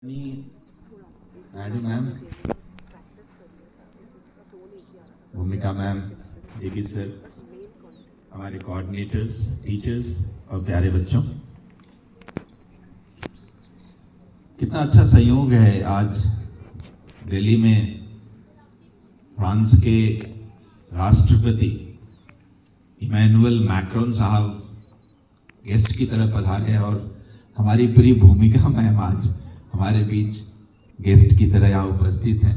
Naidu ma'am, भूमिका ma'am, देवी sir, हमारे coordinators, teachers और प्यारे बच्चों, कितना अच्छा संयोग है। आज दिल्ली में फ्रांस के राष्ट्रपति इमैनुअल मैक्रोन साहब गेस्ट की तरह पधारे और हमारी पूरी भूमिका मैम आज हमारे बीच गेस्ट की तरह यहाँ उपस्थित हैं।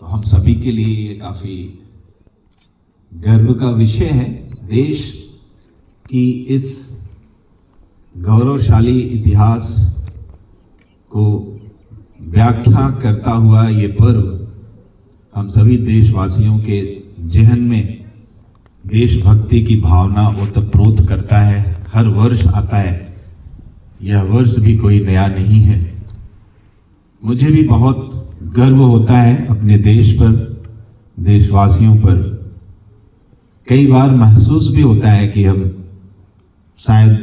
तो हम सभी के लिए ये काफी गर्व का विषय है। देश की इस गौरवशाली इतिहास को व्याख्या करता हुआ ये पर्व हम सभी देशवासियों के जेहन में देशभक्ति की भावना ओतप्रोत करता है। हर वर्ष आता है, यह वर्ष भी कोई नया नहीं है। मुझे भी बहुत गर्व होता है अपने देश पर, देशवासियों पर। कई बार महसूस भी होता है कि हम शायद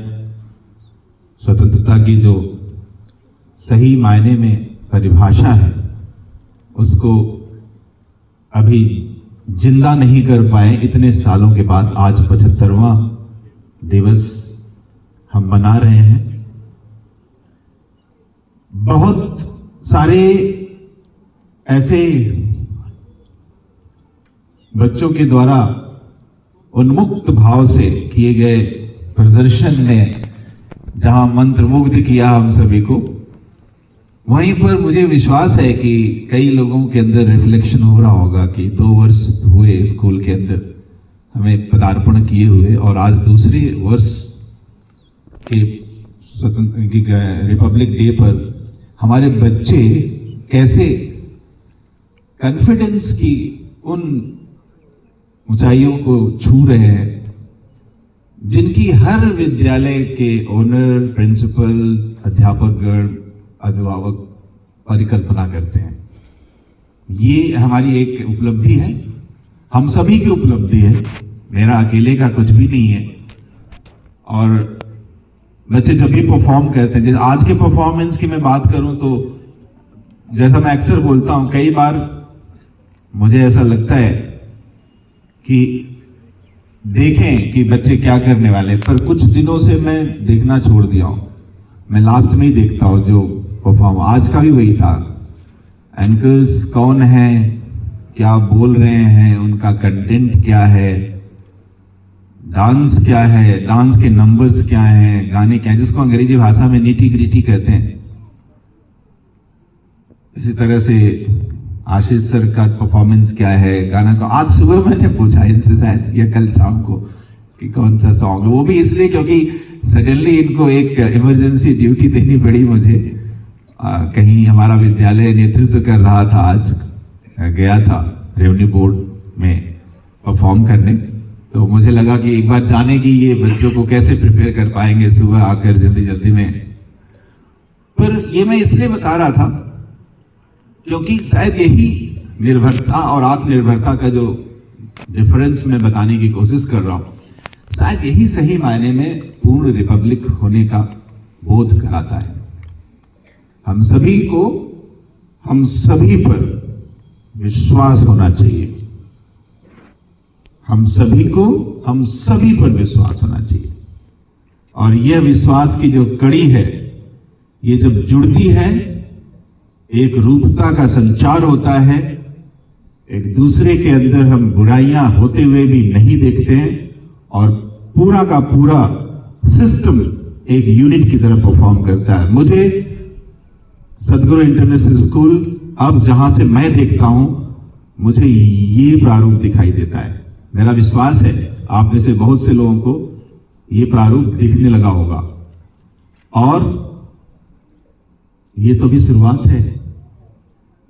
स्वतंत्रता की जो सही मायने में परिभाषा है उसको अभी जिंदा नहीं कर पाए। इतने सालों के बाद आज 75वां दिवस हम मना रहे हैं। बहुत सारे ऐसे बच्चों के द्वारा उन्मुक्त भाव से किए गए प्रदर्शन ने जहां मंत्रमुग्ध किया हम सभी को, वहीं पर मुझे विश्वास है कि कई लोगों के अंदर रिफ्लेक्शन हो रहा होगा कि 2 वर्ष हुए स्कूल के अंदर हमें पदार्पण किए हुए और आज दूसरे वर्ष के रिपब्लिक डे पर हमारे बच्चे कैसे कॉन्फिडेंस की उन ऊंचाइयों को छू रहे हैं जिनकी हर विद्यालय के ओनर, प्रिंसिपल, अध्यापकगण, अभिभावक परिकल्पना करते हैं। ये हमारी एक उपलब्धि है, हम सभी की उपलब्धि है, मेरा अकेले का कुछ भी नहीं है। और बच्चे जब भी परफॉर्म करते हैं, जैसे आज के परफॉर्मेंस की मैं बात करूं तो जैसा मैं अक्सर बोलता हूं, कई बार मुझे ऐसा लगता है कि देखें कि बच्चे क्या करने वाले, पर कुछ दिनों से मैं देखना छोड़ दिया हूं। मैं लास्ट में ही देखता हूं जो परफॉर्म, आज का भी वही था। एंकर्स कौन है, क्या बोल रहे हैं, उनका कंटेंट क्या है, डांस क्या है, डांस के नंबर्स क्या हैं, गाने क्या हैं, जिसको अंग्रेजी भाषा में नीटी ग्रिटी कहते हैं। इसी तरह से आशीष सर का परफॉर्मेंस क्या है, गाना को आज सुबह मैंने पूछा इनसे शायद या कल शाम को कि कौन सा सॉन्ग है। वो भी इसलिए क्योंकि सडनली इनको एक इमरजेंसी ड्यूटी देनी पड़ी मुझे। कहीं हमारा विद्यालय नेतृत्व कर रहा था, आज गया था रेवेन्यू बोर्ड में परफॉर्म करने, तो मुझे लगा कि एक बार जाने की ये बच्चों को कैसे प्रिपेयर कर पाएंगे सुबह आकर जल्दी जल्दी में। पर ये मैं इसलिए बता रहा था क्योंकि शायद यही निर्भरता और आत्मनिर्भरता का जो डिफरेंस मैं बताने की कोशिश कर रहा हूं, शायद यही सही मायने में पूर्ण रिपब्लिक होने का बोध कराता है। हम सभी को, हम सभी पर विश्वास होना चाहिए। हम सभी को, हम सभी पर विश्वास होना चाहिए। और यह विश्वास की जो कड़ी है, ये जब जुड़ती है, एक रूपता का संचार होता है। एक दूसरे के अंदर हम बुराइयां होते हुए भी नहीं देखते हैं और पूरा का पूरा सिस्टम एक यूनिट की तरह परफॉर्म करता है। मुझे सदगुरु इंटरनेशनल स्कूल, अब जहां से मैं देखता हूं, मुझे ये प्रारूप दिखाई देता है। मेरा विश्वास है आप में से बहुत से लोगों को ये प्रारूप दिखने लगा होगा। और ये तो भी शुरुआत है,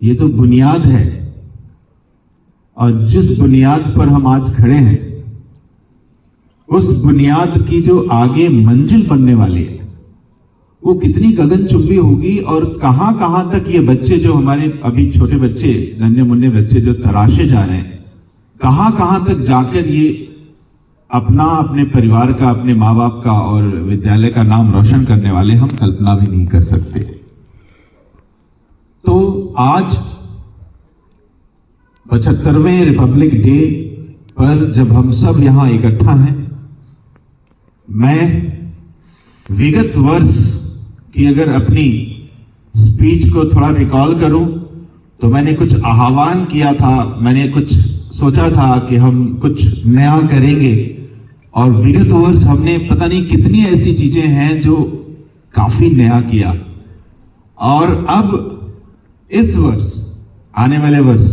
ये तो बुनियाद है। और जिस बुनियाद पर हम आज खड़े हैं, उस बुनियाद की जो आगे मंजिल बनने वाली है, वो कितनी गगनचुंबी होगी। और कहां कहां तक ये बच्चे, जो हमारे अभी छोटे बच्चे, नन्हे मुन्ने बच्चे जो तराशे जा रहे हैं, कहां कहां तक जाकर ये अपना, अपने परिवार का, अपने माँ बाप का और विद्यालय का नाम रोशन करने वाले हम कल्पना भी नहीं कर सकते। तो आज 75वें रिपब्लिक डे पर जब हम सब यहां इकट्ठा हैं, मैं विगत वर्ष की अगर अपनी स्पीच को थोड़ा रिकॉल करूं तो मैंने कुछ आह्वान किया था, मैंने कुछ सोचा था कि हम कुछ नया करेंगे। और विगत वर्ष हमने पता नहीं कितनी ऐसी चीजें हैं जो काफी नया किया। और अब इस वर्ष, आने वाले वर्ष,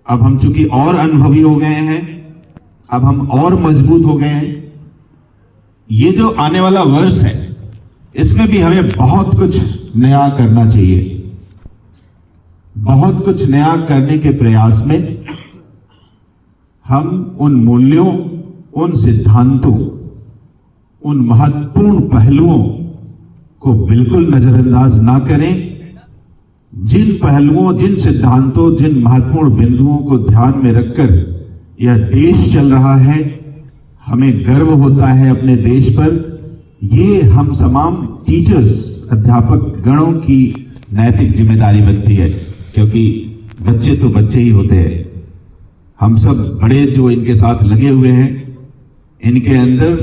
अब हम चूंकि और अनुभवी हो गए हैं, अब हम और मजबूत हो गए हैं। ये जो आने वाला वर्ष है, इसमें भी हमें बहुत कुछ नया करना चाहिए। बहुत कुछ नया करने के प्रयास में हम उन मूल्यों, उन सिद्धांतों, उन महत्वपूर्ण पहलुओं को बिल्कुल नजरअंदाज ना करें। जिन पहलुओं, जिन सिद्धांतों, जिन महत्वपूर्ण बिंदुओं को ध्यान में रखकर यह देश चल रहा है, हमें गर्व होता है अपने देश पर। ये हम तमाम टीचर्स, अध्यापक गणों की नैतिक जिम्मेदारी बनती है, क्योंकि बच्चे तो बच्चे ही होते हैं। हम सब बड़े जो इनके साथ लगे हुए हैं, इनके अंदर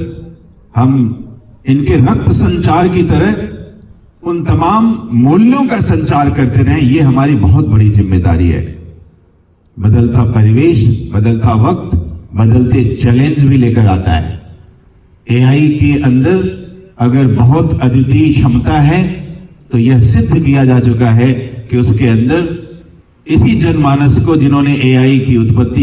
हम इनके रक्त संचार की तरह उन तमाम मूल्यों का संचार करते रहें, ये हमारी बहुत बड़ी जिम्मेदारी है। बदलता परिवेश, बदलता वक्त, बदलते चैलेंज भी लेकर आता है। एआई के अंदर अगर बहुत अद्वितीय क्षमता है तो यह सिद्ध किया जा चुका है कि उसके अंदर इसी जनमानस को, जिन्होंने एआई की उत्पत्ति